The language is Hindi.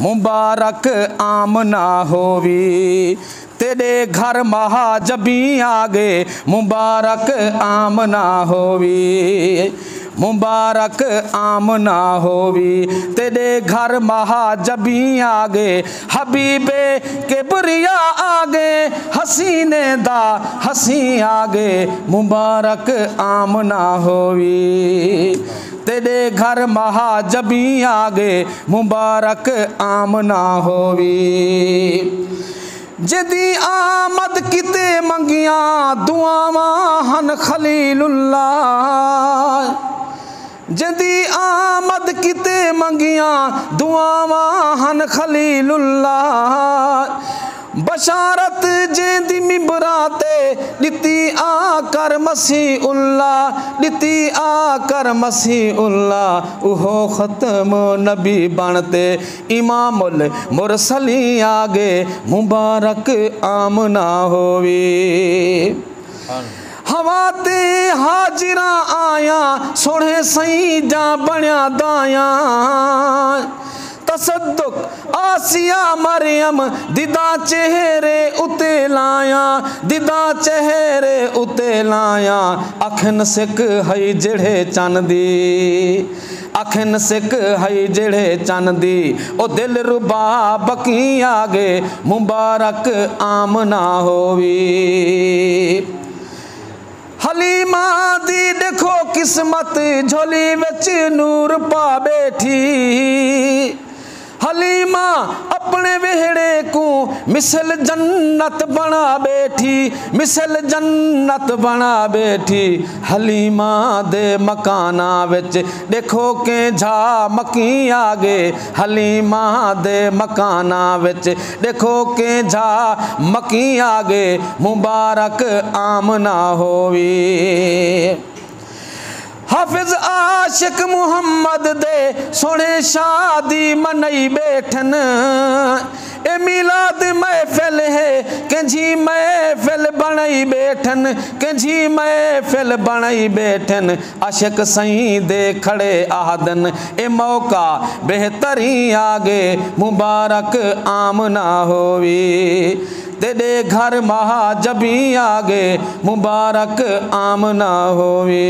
मुबारक आमना होवी। तेरे घर महाजबी आगे मुबारक आमना होवी। मुबारक आमना होवी। तेरे घर महाजबी आगे हबीबे किबरिया आगे हसीने दा हसी आगे मुबारक आमना होवी। तेरे घर महाजबी आगे मुबारक आमना होवी। जदी आमद किते मंगिया दुआवां हन खलीलुल्लाह। जदी आमद किते मंगिया दुआवां हन खलीलुल्लाह। बशारत जेंदी मिबराते दिती आकर मसीहुल्लाह। दिती आकर मसीहुल्लाह। उहो ख़त्म नबी बनते इमामुल मुरसली आगे मुबारक आमना होवी। हवा ते हाजिरा आया सोने सही जा बनिया दाया। तसद्दुक आसिया मरियम दिदा चेहरे उते लाया। दिदा चेहरे उते लाया। अखन सिक हई जेड़े चन दी। अखन सिक हई जेड़े चन दी। ओ दिल रुबा बकी आगे मुबारक आमना होवी। हलीमा दी देखो किस्मत झोली विच नूर पा बैठी। हलीमा अपने वेहड़े को मिसल जन्नत बना बैठी। मिसल जन्नत बना बैठी। हलीमा दे मकाना विच देखो के झा मकी आगे। हलीमा दे मकाना विच देखो के झा मकी आगे मुबारक आमना होवी। हाफिज आशिक मुहम्मद दे सोने शादी मनई बैठन। ए मिलाद महफिल है कंजी महफिल बनई बैठन। कंजी महफिल बनई बैठन। आशिक सही दे खड़े आहदन ए मौका बेहतरी आगे मुबारक आमना होवी। तेरे घर महाजबी आगे मुबारक आमना होवे।